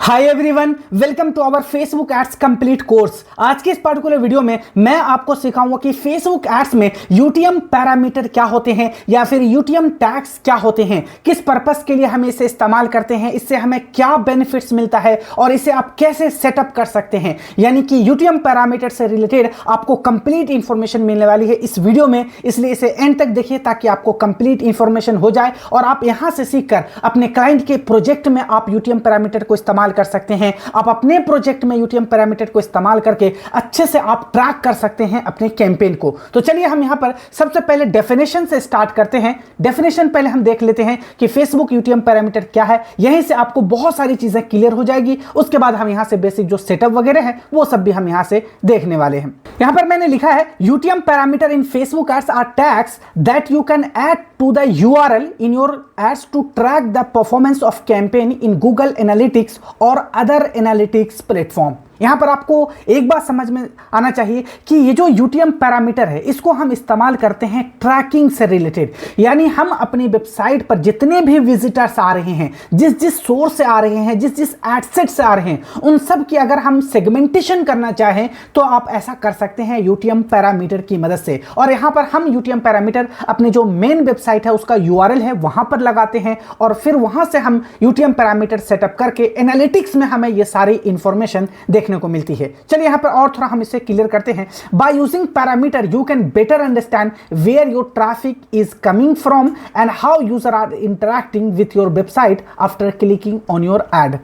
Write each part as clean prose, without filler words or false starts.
Hi everyone, welcome to our Facebook ads complete course. आज के इस पर्टिकुलर वीडियो में मैं आपको सिखाऊंगा कि फेसबुक एड्स में यूटीएम पैरामीटर क्या होते हैं या फिर यूटीएम टैग्स क्या होते हैं, किस पर्पस के लिए हम इसे इस्तेमाल करते हैं, इससे हमें क्या बेनिफिट्स मिलता है और इसे आप कैसे सेटअप कर सकते हैं। यानी कि यूटीएम पैरामीटर से रिलेटेड आपको कंप्लीट इंफॉर्मेशन मिलने वाली है इस वीडियो में, इसलिए इसे एंड तक देखिए ताकि आपको कंप्लीट इंफॉर्मेशन हो जाए और आप यहां से सीखकर अपने क्लाइंट के प्रोजेक्ट में आप यूटीएम पैरामीटर को इस्तेमाल कर सकते हैं। आप अपने प्रोजेक्ट में यूटीएम पैरामीटर को इस्तेमाल करके अच्छे से आप ट्रैक कर सकते हैं अपने कैंपेन को। तो चलिए हम यहां पर सबसे पहले डेफिनेशन से स्टार्ट करते हैं। डेफिनेशन पहले हम देख लेते हैं कि फेसबुक यूटीएम पैरामीटर क्या है। यहीं से आपको बहुत सारी चीजें क्लियर हो जाएगी। उसके बाद हम यहां से बेसिक जो सेटअप वगैरह है वो सब भी हम यहां से देखने वाले हैं। यहां पर मैंने लिखा है UTM parameter in Facebook ads are tags that you can add to the URL in your ads to track the performance of campaign in Google Analytics और अदर एनालिटिक्स प्लेटफॉर्म। यहां पर आपको एक बात समझ में आना चाहिए कि ये जो यूटीएम पैरामीटर है इसको हम इस्तेमाल करते हैं ट्रैकिंग से रिलेटेड। यानी हम अपनी वेबसाइट पर जितने भी विजिटर्स आ रहे हैं, जिस जिस सोर्स से आ रहे हैं, जिस जिस एडसेट से आ रहे हैं, उन सब की अगर हम सेगमेंटेशन करना चाहें तो आप ऐसा कर सकते हैं यूटीएम पैरामीटर की मदद से। और यहां पर हम यूटीएम पैरामीटर अपने जो मेन वेबसाइट है उसका यूआरएल है वहां पर लगाते हैं और फिर वहां से हम यूटीएम पैरामीटर सेटअप करके एनालिटिक्स में हमें ये सारी इंफॉर्मेशन को मिलती है। चलिए यहां पर और थोड़ा हम इसे क्लियर करते हैं। By using parameter you can better understand where your traffic is coming from and how user are interacting with your website after clicking on your ad.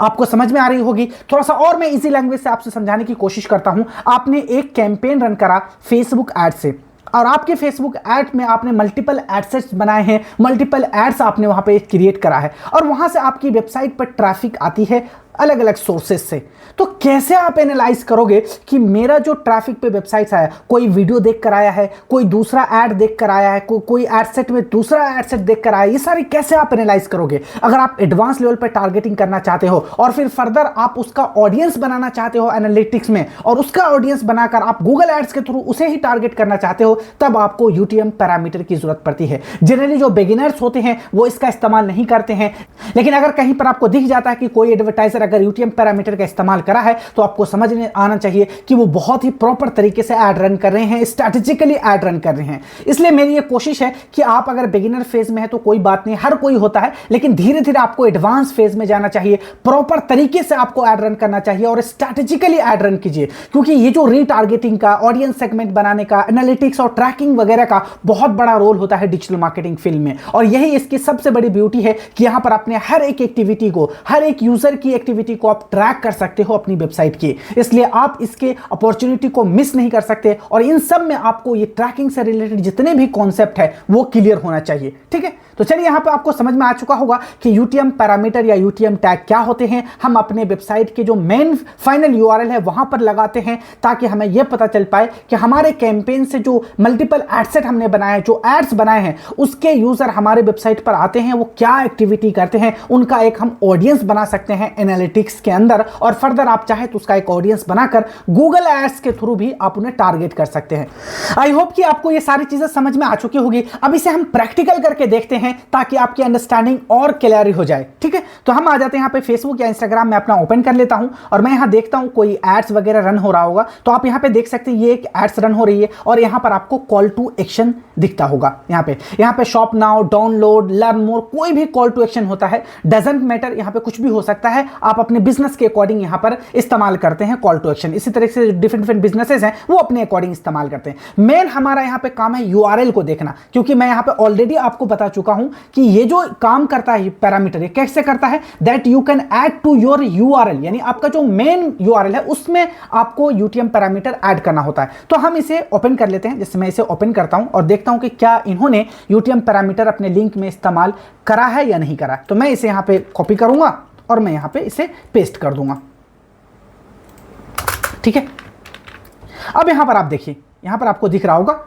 आपको समझ में आ रही होगी। थोड़ा सा और मैं इजी लैंग्वेज से आपसे समझाने की कोशिश करता हूं। आपने एक कैंपेन रन करा फेसबुक एड से और आपके फेसबुक एड में आपने मल्टीपल एडसेट्स बनाए हैं, मल्टीपल एड्स आपने वहां पे क्रिएट करा है और वहां से आपकी वेबसाइट पर ट्रैफिक आती है अलग अलग सोर्सेज से। तो कैसे आप एनालाइज करोगे कि मेरा जो ट्रैफिक पे वेबसाइट आया, कोई वीडियो देख कर आया है, कोई दूसरा ऐड देख कर आया है, कोई एडसेट में दूसरा एडसेट देख कर आया, ये सारी कैसे आप एनालाइज करोगे? अगर आप एडवांस लेवल पे टारगेटिंग करना चाहते हो और फिर फर्दर आप उसका ऑडियंस बनाना चाहते हो एनालिटिक्स में और उसका ऑडियंस बनाकर आप गूगल एड्स के थ्रू उसे ही टारगेट करना चाहते हो, तब आपको यूटीएम पैरामीटर की जरूरत पड़ती है। जनरली जो बिगिनर्स होते हैं वो इसका इस्तेमाल नहीं करते हैं, लेकिन अगर कहीं पर आपको दिख जाता है कि कोई एडवर्टाइजर अगर यूटीएम पैरामीटर का इस्तेमाल करा है तो आपको समझ में आना चाहिए कि वो बहुत ही प्रॉपर तरीके से ऐड रन कर रहे हैं, स्ट्रैटेजिकली ऐड रन कर रहे हैं। इसलिए मेरी ये कोशिश है कि आप अगर बिगिनर फेज में है तो कोई बात नहीं, हर कोई होता है, लेकिन धीरे धीरे आपको एडवांस फेज में जाना चाहिए, प्रॉपर तरीके से आपको ऐड रन करना चाहिए और स्ट्रैटेजिकली ऐड रन कीजिए। क्योंकि ये जो रीटारगेटिंग का, ऑडियंस सेगमेंट बनाने का, एनालिटिक्स और ट्रैकिंग वगैरह का बहुत बड़ा रोल होता है डिजिटल मार्केटिंग फील्ड में। और यही इसकी सबसे बड़ी ब्यूटी है कि यहां पर अपने हर एक एक्टिविटी को, हर एक यूजर की एक्टिविटी को आप ट्रैक कर सकते हो अपनी वेबसाइट की। इसलिए आप इसके अपॉर्चुनिटी को मिस नहीं कर सकते और इन सब में आपको ये ट्रैकिंग से रिलेटेड जितने भी कॉन्सेप्ट है वो क्लियर होना चाहिए। ठीक है, तो चलिए यहां पे आपको समझ में आ चुका होगा कि यूटीएम पैरामीटर या यूटीएम टैग क्या होते हैं। हम अपने वेबसाइट के जो मेन फाइनल यूआरएल है वहां पर लगाते हैं ताकि हमें यह पता चल पाए कि हमारे कैंपेन से जो मल्टीपल एडसेट हमने बनाए, जो एड्स बनाए हैं, उसके यूजर हमारे वेबसाइट पर आते हैं, वो क्या एक्टिविटी करते हैं, उनका एक हम ऑडियंस बना सकते हैं एनालिटिक्स के अंदर और फर्दर आप चाहे तो उसका एक ऑडियंस बनाकर गूगल एड्स के थ्रू भी आप उन्हें टारगेट कर सकते हैं। आई होप कि आपको ये सारी चीजें समझ में आ चुकी होगी। अब इसे हम प्रैक्टिकल करके देखते हैं ताकि आपकी अंडरस्टैंडिंग और क्लियर हो जाए। ठीक है, तो हम आ जाते हैं यहाँ पे फेसबुक या इंस्टाग्राम में अपना ओपन कर लेता हूं और मैं यहां देखता हूं कोई एड्स वगैरह रन हो रहा होगा। तो आप यहां पे देख सकते हैं ये एक एड्स रन हो रही है और यहां पर आपको कॉल टू एक्शन दिखता होगा। यहां पे shop now, download, learn more, कोई भी कॉल टू एक्शन होता है, डजंट मैटर, यहां पे कुछ भी हो सकता है। आप अपने बिजनेस के अकॉर्डिंग यहां पर इस्तेमाल करते हैं कॉल टू एक्शन। इसी तरह से डिफरेंट बिजनेसेस हैं वो अपने अकॉर्डिंग इस्तेमाल करते हैं। मेन हमारा यहां पे काम है यूआरएल को देखना, क्योंकि मैं यहां पे ऑलरेडी आपको बता चुका हूं कि ये जो काम करता है पैरामीटर, ये कैसे करता है, that you can add to your URL, यानी आपका जो मेन यूआरएल है उसमें आपको यूटीएम पैरामीटर ऐड करना होता है। तो हम इसे ओपन कर लेते हैं। जैसे मैं इसे ओपन करता हूं और देखता हूं कि क्या इन्होंने यूटीएम पैरामीटर अपने लिंक में इस्तेमाल करा है या नहीं करा। तो मैं इसे यहां पे कॉपी करूंगा और मैं यहां पे इसे पेस्ट कर दूंगा। ठीक है, अब यहां पर आप देखिए, यहां पर आपको दिख रहा होगा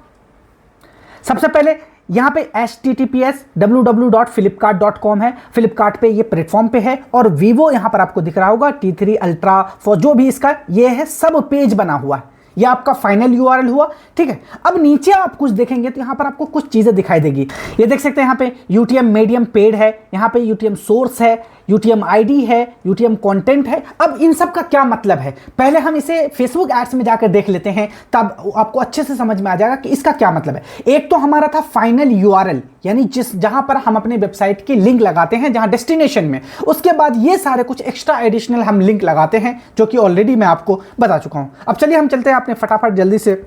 सबसे पहले यहां पे https www.flipkart.com है। फ्लिपकार्ट पे ये प्लेटफॉर्म पे है और वीवो यहां पर आपको दिख रहा होगा T3 अल्ट्रा फॉर जो भी इसका ये है, सब पेज बना हुआ है। ये आपका फाइनल यूआरएल हुआ। ठीक है, अब नीचे आप कुछ देखेंगे तो यहां पर आपको कुछ चीजें दिखाई देगी। ये देख सकते हैं, यहां पे यूटीएम मीडियम पेड है, यहां पे यूटीएम सोर्स है, यूटीएम आईडी है, यूटीएम कंटेंट है। अब इन सब का क्या मतलब है, पहले हम इसे फेसबुक एड्स में जाकर देख लेते हैं, तब आपको अच्छे से समझ में आ जाएगा कि इसका क्या मतलब है। एक तो हमारा था फाइनल यूआरएल, यानी जहां पर हम अपने वेबसाइट की लिंक लगाते हैं, जहां डेस्टिनेशन में। उसके बाद ये सारे कुछ एक्स्ट्रा एडिशनल हम लिंक लगाते हैं, जो कि ऑलरेडी मैं आपको बता चुका हूं। अब चलिए हम चलते हैं अपने फटाफट जल्दी से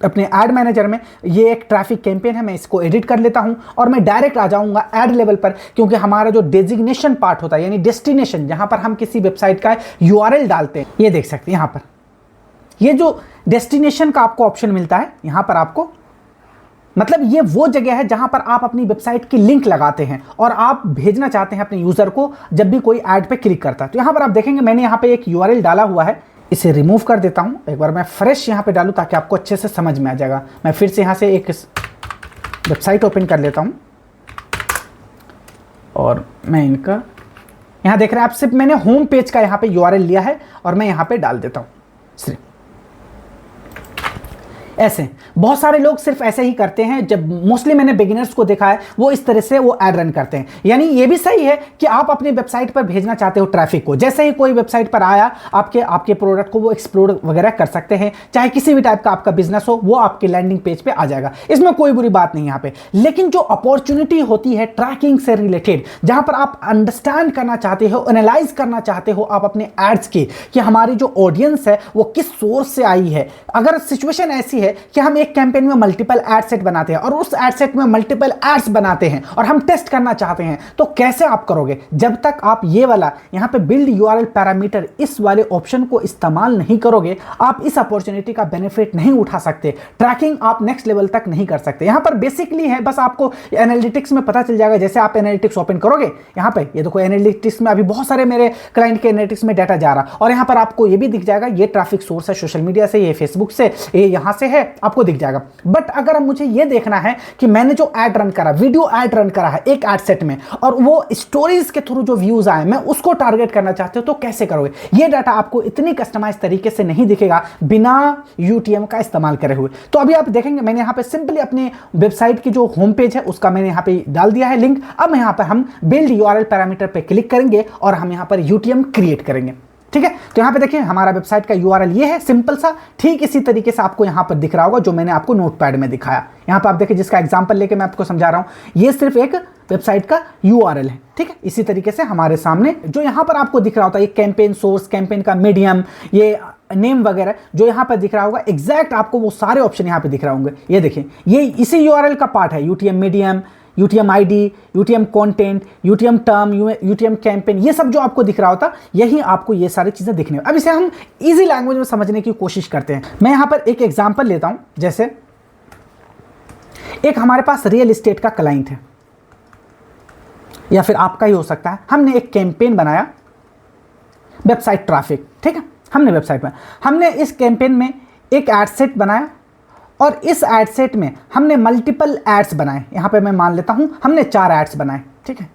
अपने एड मैनेजर में। ये एक ट्रैफिक कैंपेन है, मैं इसको एडिट कर लेता हूं और मैं डायरेक्ट आ जाऊंगा ऐड लेवल पर, क्योंकि हमारा जो डेजिग्नेशन पार्ट होता है, यानी डेस्टिनेशन, जहां पर हम किसी वेबसाइट का यूआरएल डालते हैं, ये देख सकते हैं यहां पर ये जो डेस्टिनेशन का आपको ऑप्शन मिलता है, यहां पर आपको मतलब ये वो जगह है जहां पर आप अपनी वेबसाइट की लिंक लगाते हैं और आप भेजना चाहते हैं अपने यूजर को जब भी कोई ऐड पे क्लिक करता है। तो यहां पर आप देखेंगे मैंने यहां पे एक यूआरएल डाला हुआ है, इसे रिमूव कर देता हूं। एक बार मैं फ्रेश यहां पे डालूं ताकि आपको अच्छे से समझ में आ जाएगा। मैं फिर से यहां से एक वेबसाइट ओपन कर लेता हूं और मैं इनका यहां देख रहे हैं आप, सिर्फ मैंने होम पेज का यहां पे यूआरएल लिया है और मैं यहां पे डाल देता हूं सिर्फ ऐसे। बहुत सारे लोग सिर्फ ऐसे ही करते हैं, जब मोस्टली मैंने बिगिनर्स को देखा है वो इस तरह से वो ऐड रन करते हैं। यानी ये भी सही है कि आप अपनी वेबसाइट पर भेजना चाहते हो ट्रैफिक को, जैसे ही कोई वेबसाइट पर आया आपके प्रोडक्ट को वो एक्सप्लोर वगैरह कर सकते हैं, चाहे किसी भी टाइप का आपका बिजनेस हो, वो आपके लैंडिंग पेज पे आ जाएगा, इसमें कोई बुरी बात नहीं यहाँ पे। लेकिन जो अपॉर्चुनिटी होती है ट्रैकिंग से रिलेटेड, जहां पर आप अंडरस्टैंड करना चाहते हो, एनालाइज करना चाहते हो आप अपने एड्स की, कि हमारी जो ऑडियंस है वो किस सोर्स से आई है। अगर सिचुएशन ऐसी है कि हम एक कैंपेन में मल्टीपल एड सेट बनाते हैं और उस एड सेट में मल्टीपल एड्स बनाते हैं और हम टेस्ट करना चाहते हैं, तो कैसे आप करोगे जब तक आप ये वाला यहां पे बिल्ड यूआरएल पैरामीटर इस वाले ऑप्शन को इस्तेमाल नहीं करोगे, आप इस अपॉर्चुनिटी का बेनिफिट नहीं उठा सकते, ट्रैकिंग आप नेक्स्ट लेवल तक नहीं कर सकते। यहां पर बेसिकली है बस आपको एनालिटिक्स में पता चल जाएगा। जैसे आप एनालिटिक्स ओपन करोगे, यहां पे ये देखो एनालिटिक्स में अभी बहुत सारे मेरे क्लाइंट के एनालिटिक्स में डाटा जा रहा, और यहां पर आपको ये भी दिख जाएगा ये ट्रैफिक सोर्स है सोशल मीडिया से, ये फेसबुक से, ये यहां से है, आपको दिख जाएगा। बट अगर मुझे यह देखना है कि मैंने जो ऐड रन करा, वीडियो ऐड रन करा है एक ऐड सेट में, और वो स्टोरीज के थ्रू जो व्यूज आए, मैं उसको टारगेट करना चाहते हो, तो कैसे करोगे? ये डाटा आपको इतनी कस्टमाइज तरीके से नहीं दिखेगा बिना यूटीएम का इस्तेमाल करे हुए। तो अभी आप देखेंगे मैंने यहां पे सिंपली अपने वेबसाइट की जो होम पेज है उसका मैंने यहां पे डाल दिया है लिंक। अब यहां पर हम बिल्ड यूआरएल पैरामीटर पे क्लिक करेंगे और हम यहां पर यूटीएम क्रिएट करेंगे। ठीक है, तो यहां पे देखिए हमारा वेबसाइट का यूआरएल ये है, सिंपल सा। ठीक इसी तरीके से आपको यहां पर दिख रहा होगा जो मैंने आपको नोटपैड में दिखाया। यहां पर आप देखिए, जिसका एग्जांपल लेके मैं आपको समझा रहा हूं, ये सिर्फ एक वेबसाइट का यूआरएल है। ठीक है, इसी तरीके से हमारे सामने जो यहां पर आपको दिख रहा होता है, ये कैंपेन सोर्स, कैंपेन का मीडियम, ये नेम वगैरह जो यहां पर दिख रहा होगा, एग्जैक्ट आपको वो सारे ऑप्शन यहां पे दिख रहे होंगे। ये देखिए, ये इसी यूआरएल का पार्ट है, UTM medium, UTM ID, UTM content, UTM term, UTM campaign, ये सब जो आपको दिख रहा होता, यही आपको ये सारी चीजें दिखने। अब इसे हम इजी लैंग्वेज में समझने की कोशिश करते हैं। मैं यहां पर एक एग्जांपल लेता हूं, जैसे एक हमारे पास रियल एस्टेट का क्लाइंट है, या फिर आपका ही हो सकता है। हमने एक कैंपेन बनाया, वेबसाइट ट्रैफिक। ठीक है, हमने इस कैंपेन में एक एड सेट बनाया और इस एड सेट में हमने मल्टीपल एड्स बनाए। यहां पे मैं मान लेता हूं हमने 4 एड्स बनाए। ठीक है,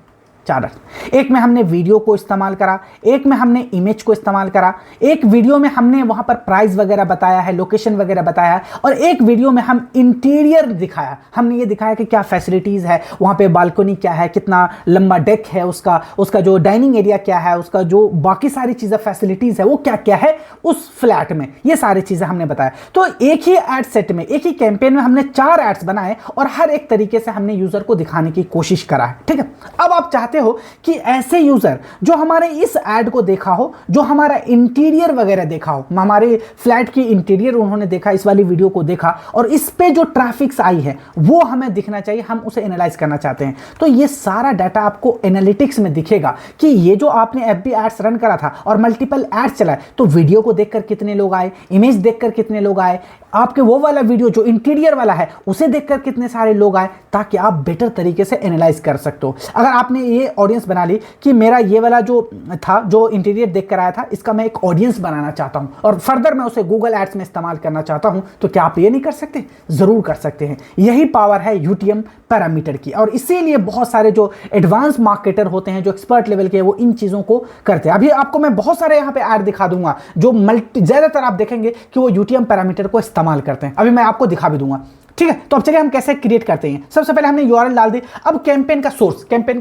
4 एड्स। एक में हमने वीडियो को इस्तेमाल करा, एक में हमने इमेज को इस्तेमाल करा, एक वीडियो में हमने वहां पर प्राइस वगैरह बताया है, लोकेशन वगैरह बताया है, और एक वीडियो में हम इंटीरियर दिखाया। हमने ये दिखाया कि क्या फैसिलिटीज है वहां पे, बालकनी क्या है, कितना लंबा डेक है उसका जो डाइनिंग एरिया क्या है, उसका जो बाकी सारी चीजें फैसिलिटीज है वो क्या क्या है उस फ्लैट में, ये सारी चीजें हमने बताया। तो एक ही एड सेट में, एक ही कैंपेन में हमने 4 एड्स बनाए और हर एक तरीके से हमने यूजर को दिखाने की कोशिश करा है। ठीक है, अब आप चाहते हो कि ऐसे यूजर जो हमारे इस ऐड को देखा हो, जो हमारा इंटीरियर वगैरह देखा हो, हमारे फ्लैट की इंटीरियर उन्होंने देखा, इस वाली वीडियो को देखा, और इस पे जो ट्रैफिक्स आई है वो हमें दिखना चाहिए, हम उसे एनालाइज करना चाहते हैं। तो ये सारा डाटा आपको एनालिटिक्स में दिखेगा कि ये जो आपने एफबी एड्स रन करा था और मल्टीपल एड्स चलाए, तो वीडियो को देखकर कितने लोग आए, इमेज देखकर कितने लोग आए, आपके वो वाला वीडियो जो इंटीरियर वाला है उसे देखकर कितने सारे लोग आए, ताकि आप बेटर तरीके से एनालाइज कर सकते हो। अगर आपने ये ऑडियंस बना ली कि मेरा ये वाला जो था, जो इंटीरियर देखकर आया था, इसका मैं एक ऑडियंस बनाना चाहता हूं और फर्दर मैं उसे गूगल एड्स में इस्तेमाल करना चाहता हूं, तो क्या आप ये नहीं कर सकते? जरूर कर सकते हैं। यही पावर है यूटीएम पैरामीटर की, और इसीलिए बहुत सारे जो एडवांस मार्केटर होते हैं, जो एक्सपर्ट लेवल के, वो इन चीजों को करते हैं। अभी आपको मैं बहुत सारे यहाँ पे ऐड दिखा दूंगा जो ज्यादातर आप देखेंगे कि वो यूटीएम पैरामीटर को इस्तेमाल करते हैं। अभी मैं आपको दिखा भी दूंगा। ठीक है, तो अब चलिए हम कैसे क्रिएट करते हैं। सबसे पहले हमने यूआरएल डाल दी। अब कैंपेन का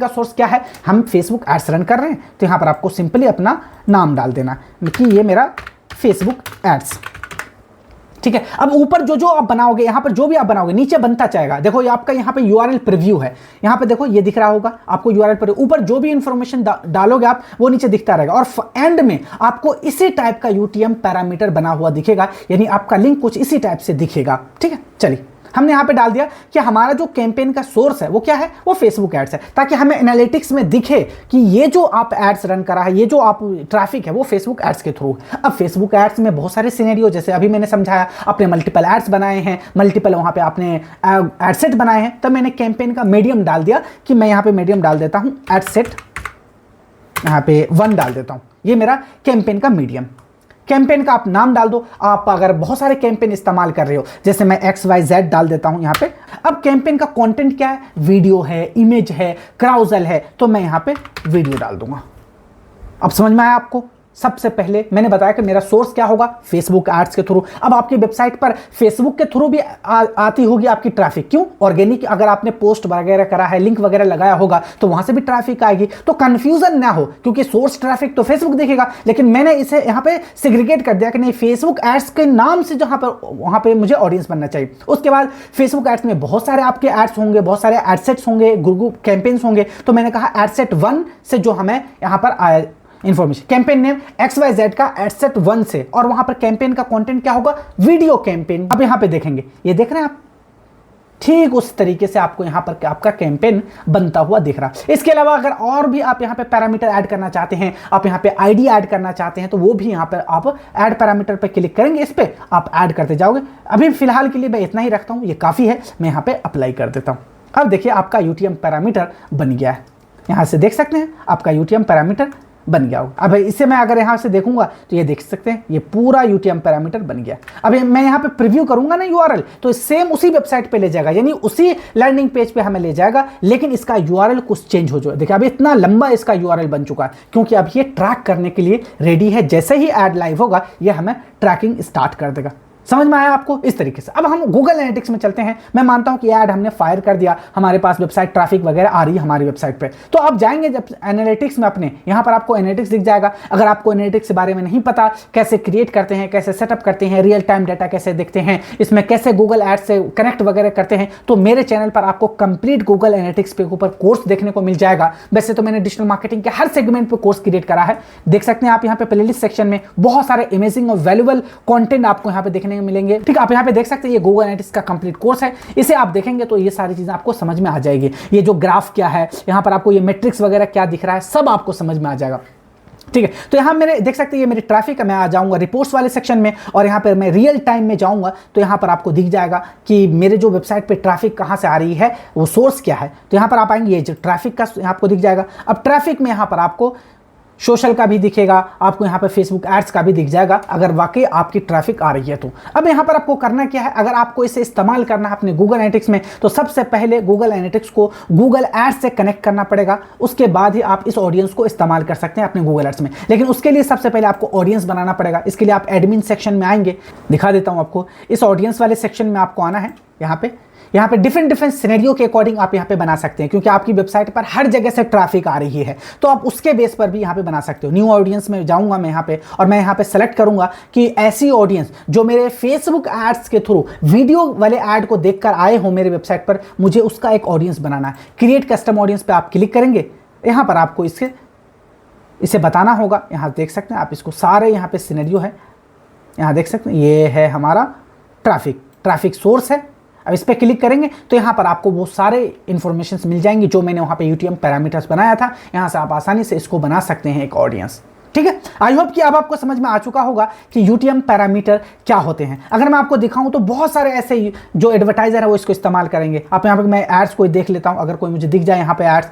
सोर्स क्या है, हम फेसबुक एड्स रन कर रहे हैं, तो यहां पर आपको सिंपली अपना नाम डाल देना कि ये मेरा फेसबुक एड्स, ठीक है। अब ऊपर जो आप बनाओगे, यहां पर जो भी आप बनाओगे नीचे बनता जाएगा। देखो ये आपका यहां पे यूआरएल प्रीव्यू है, यहां पे देखो ये दिख रहा होगा आपको यूआरएल पर, ऊपर जो भी इंफॉर्मेशन डालोगे आप वो नीचे दिखता रहेगा, और एंड में आपको इसी टाइप का यूटीएम पैरामीटर बना हुआ दिखेगा, यानी आपका लिंक कुछ इसी टाइप से दिखेगा, ठीक है। चलिए हमने यहां पे डाल दिया कि हमारा जो कैंपेन का सोर्स है वो क्या है, वो फेसबुक एड्स है, ताकि हमें एनालिटिक्स में दिखे कि ये जो आप एड्स रन करा है, ये जो आप ट्रैफिक है वो फेसबुक एड्स के थ्रू। अब फेसबुक एड्स में बहुत सारे सिनेरियो, जैसे अभी मैंने समझाया, आपने मल्टीपल एड्स बनाए हैं, मल्टीपल वहां पे आपने एडसेट बनाए हैं, तब मैंने कैंपेन का मीडियम डाल दिया कि मैं यहां पे मीडियम डाल देता हूं, एडसेट यहां पे 1 डाल देता हूं, ये मेरा कैंपेन का मीडियम। कैंपेन का आप नाम डाल दो, आप अगर बहुत सारे कैंपेन इस्तेमाल कर रहे हो, जैसे मैं XYZ डाल देता हूं यहां पे। अब कैंपेन का कंटेंट क्या है, वीडियो है, इमेज है, क्राउजल है, तो मैं यहां पे वीडियो डाल दूंगा। अब समझ में आया आपको। सबसे पहले मैंने बताया कि मेरा सोर्स क्या होगा, फेसबुक एड्स के थ्रू। अब आपकी वेबसाइट पर फेसबुक के थ्रू भी आती होगी आपकी ट्रैफिक, क्यों, ऑर्गेनिक, अगर आपने पोस्ट वगैरह करा है, लिंक वगैरह लगाया होगा, तो वहां से भी ट्रैफिक आएगी। तो कंफ्यूजन ना हो, क्योंकि सोर्स ट्रैफिक तो फेसबुक देखेगा, लेकिन मैंने इसे यहां पे सेग्रीगेट कर दिया कि नहीं, फेसबुक एड्स के नाम से जहां पर वहां पे मुझे ऑडियंस बनना चाहिए। उसके बाद फेसबुक एड्स में बहुत सारे आपके एड्स होंगे, बहुत सारे एडसेट्स होंगे, गूगल कैंपेन्स होंगे, तो मैंने कहा एडसेट 1 से जो हमें यहां पर आया इंफॉर्मेशन, कैंपेन नेम XYZ का एडसेट 1 से, और वहां पर कैंपेन का कंटेंट क्या होगा, वीडियो कैंपेन। अब यहां पे देखेंगे, ये देख रहे हैं आप, ठीक उस तरीके से आपको यहां पर आपका कैंपेन बनता हुआ दिख रहा है। इसके अलावा अगर और भी आप यहां पे पैरामीटर ऐड करना चाहते हैं, आप यहां पे आईडी ऐड करना चाहते हैं, तो वो भी यहां पर आप ऐड पैरामीटर पे क्लिक करेंगे, इस पे आप ऐड करते जाओगे। अभी फिलहाल के लिए मैं इतना ही रखता हूं, ये काफी है, मैं यहां पे अप्लाई कर देता हूं। अब देखिए आपका यूटीएम पैरामीटर बन गया है, यहां से देख सकते हैं आपका यूटीएम पैरामीटर बन गया होगा। अब इसे मैं अगर यहां से देखूंगा तो ये देख सकते हैं, ये पूरा यूटीएम पैरामीटर बन गया। अब मैं यहां पे प्रीव्यू करूंगा ना यूआरएल, तो सेम उसी वेबसाइट पे ले जाएगा, यानी उसी लैंडिंग पेज पे हमें ले जाएगा, लेकिन इसका यूआरएल कुछ चेंज हो जाएगा। देखिए अब इतना लंबा इसका यूआरएल बन चुका है, क्योंकि अब ये ट्रैक करने के लिए रेडी है। जैसे ही ऐड लाइव होगा, ये हमें ट्रैकिंग स्टार्ट कर देगा। समझ में आया आपको, इस तरीके से। अब हम गूगल एनालिटिक्स में चलते हैं। मैं मानता हूं कि ऐड हमने फायर कर दिया, हमारे पास वेबसाइट ट्रैफिक वगैरह आ रही है हमारी वेबसाइट पे, तो आप जाएंगे जब एनालिटिक्स में अपने, यहां पर आपको एनालिटिक्स दिख जाएगा। अगर आपको एनालिटिक्स के बारे में नहीं पता, कैसे क्रिएट करते हैं, कैसे सेटअप करते हैं, रियल टाइम डाटा कैसे देखते हैं, इसमें कैसे गूगल एड से कनेक्ट वगैरह करते हैं, तो मेरे चैनल पर आपको कंप्लीट गूगल एनालिटिक्स के ऊपर कोर्स देखने को मिल जाएगा। वैसे तो मैंने डिजिटल मार्केटिंग के हर सेगमेंट पर कोर्स क्रिएट करा है, देख सकते हैं आप यहाँ पे प्लेलिस्ट सेक्शन में बहुत सारे अमेजिंग और वैल्यूएबल कंटेंट आपको यहाँ पे देखने को मिलेंगे। ठीक, आप यहाँ पे देख सकते हैं, ये गूगल एनालिटिक्स का कंप्लीट कोर्स है। इसे आप देखेंगे तो ये सारी चीजें आपको समझ में आ जाएगी। ये जो ग्राफ क्या है, यहाँ पर आपको ये मैट्रिक्स वगैरह क्या दिख रहा है, सब आपको समझ में आ जाएगा। ठीक है, तो यहाँ मेरे देख सकते हैं, ये मेरी ट्रैफिक है। मैं आ जाऊंगा रिपोर्ट्स वाले सेक्शन में, और यहाँ पर मैं रियल टाइम में जाऊंगा, तो यहाँ पर आपको दिख जाएगा कि मेरे जो वेबसाइट पे ट्रैफिक कहाँ से आ रही है, वो सोर्स क्या है। तो यहाँ पर आप आएंगे, ये जो ट्रैफिक का आपको दिख जाएगा। अब ट्रैफिक में यहाँ पर आपको सोशल का भी दिखेगा, आपको यहाँ पे फेसबुक एड्स का भी दिख जाएगा, अगर वाकई आपकी ट्रैफिक आ रही है तो। अब यहाँ पर आपको करना क्या है, अगर आपको इसे इस्तेमाल करना है अपने गूगल एनालिटिक्स में, तो सबसे पहले गूगल एनालिटिक्स को गूगल एड्स से कनेक्ट करना पड़ेगा। उसके बाद ही आप इस ऑडियंस को इस्तेमाल कर सकते हैं अपने गूगल एड्स में। लेकिन उसके लिए सबसे पहले आपको ऑडियंस बनाना पड़ेगा। इसके लिए आप एडमिन सेक्शन में आएंगे, दिखा देता हूँ आपको। इस ऑडियंस वाले सेक्शन में आपको आना है। यहाँ पे डिफरेंट सिनेरियो के अकॉर्डिंग आप यहाँ पे बना सकते हैं, क्योंकि आपकी वेबसाइट पर हर जगह से ट्रैफिक आ रही है, तो आप उसके बेस पर भी यहाँ पे बना सकते हो। न्यू ऑडियंस में जाऊंगा मैं यहाँ पे, और मैं यहाँ पे सेलेक्ट करूंगा कि ऐसी ऑडियंस जो मेरे फेसबुक एड्स के थ्रू वीडियो वाले ऐड को देखकर आए हो मेरे वेबसाइट पर, मुझे उसका एक ऑडियंस बनाना है। क्रिएट कस्टम ऑडियंस पे आप क्लिक करेंगे। यहाँ पर आपको इसे बताना होगा। यहाँ देख सकते हैं आप, इसको सारे यहाँ पे सिनेरियो है, यहाँ देख सकते हैं, ये है हमारा ट्रैफिक सोर्स है। अब इस पर क्लिक करेंगे तो यहाँ पर आपको वो सारे इंफॉर्मेशन मिल जाएंगी जो मैंने वहाँ पे यूटीएम पैरामीटर्स बनाया था। यहाँ से आप आसानी से इसको बना सकते हैं एक ऑडियंस। ठीक है, आई होप कि अब आपको समझ में आ चुका होगा कि यूटीएम पैरामीटर क्या होते हैं। अगर मैं आपको दिखाऊं तो बहुत सारे ऐसे जो एडवर्टाइजर है वो इसको इस्तेमाल करेंगे। आप यहाँ पर, मैं एड्स कोई देख लेता हूँ, अगर कोई मुझे दिख जाए यहाँ पे एड्स,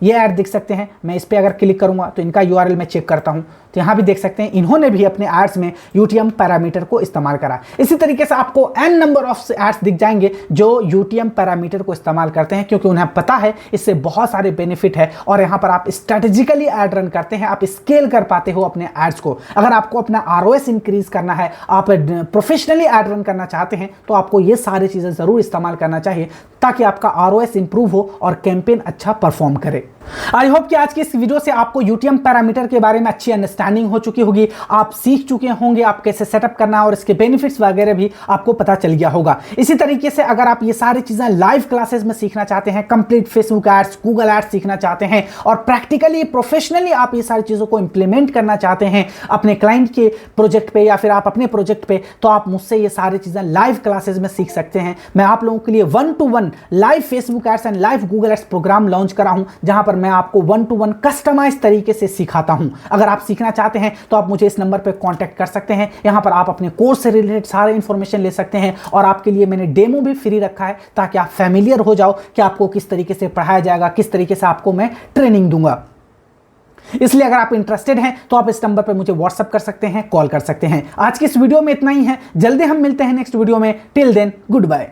ये ऐड दिख सकते हैं। मैं इस पर अगर क्लिक करूंगा तो इनका यूआरएल मैं चेक करता हूं, तो यहाँ भी देख सकते हैं इन्होंने भी अपने एड्स में यूटीएम पैरामीटर को इस्तेमाल करा। इसी तरीके से आपको n नंबर ऑफ एड्स दिख जाएंगे जो यूटीएम पैरामीटर को इस्तेमाल करते हैं, क्योंकि उन्हें पता है इससे बहुत सारे बेनिफिट है और यहाँ पर आप स्ट्रेटेजिकली एड रन करते हैं, आप स्केल कर पाते हो अपने एड्स को। अगर आपको अपना आरओएस इंक्रीज करना है, आप प्रोफेशनली एड रन करना चाहते हैं, तो आपको ये सारी चीजें जरूर इस्तेमाल करना चाहिए ताकि आपका आरओएस इंप्रूव हो और कैंपेन अच्छा परफॉर्म करे। आई होप कि आज की इस वीडियो से आपको यूटीएम पैरामीटर के बारे में अच्छी अंडरस्टैंडिंग हो चुकी होगी, आप सीख चुके होंगे आप कैसे सेटअप करना है और इसके बेनिफिट्स वगैरह भी आपको पता चल गया होगा। इसी तरीके से अगर आप ये सारी चीजें लाइव क्लासेस में सीखना चाहते हैं, complete Facebook ads, Google ads सीखना चाहते हैं और प्रैक्टिकली प्रोफेशनली आप ये सारी चीजों को इंप्लीमेंट करना चाहते हैं अपने क्लाइंट के प्रोजेक्ट पे या फिर आप अपने प्रोजेक्ट पे, तो आप मुझसे ये सारी चीजें लाइव क्लासेस में सीख सकते हैं। मैं आप लोगों के लिए 1-to-1 live Facebook ads and live Google ads program launch करा हूं, जहां पर मैं आपको 1-to-1 कस्टमाइज तरीके से सिखाता हूं। अगर आप सीखना चाहते हैं तो आप मुझे इस नंबर पर कांटेक्ट कर सकते हैं। यहां पर आप अपने कोर्स से रिलेटेड सारे इंफॉर्मेशन ले सकते हैं और आपके लिए मैंने डेमो भी फ्री रखा है ताकि आप फैमिलियर हो जाओ कि आपको किस तरीके से पढ़ाया जाएगा, किस तरीके से आपको मैं ट्रेनिंग दूंगा। इसलिए अगर आप इंटरेस्टेड हैं तो आप इस नंबर पर मुझे व्हाट्सएप कर सकते हैं, कॉल कर सकते हैं। आज की इस वीडियो में इतना ही है, जल्दी हम मिलते हैं नेक्स्ट वीडियो में। Till then good bye.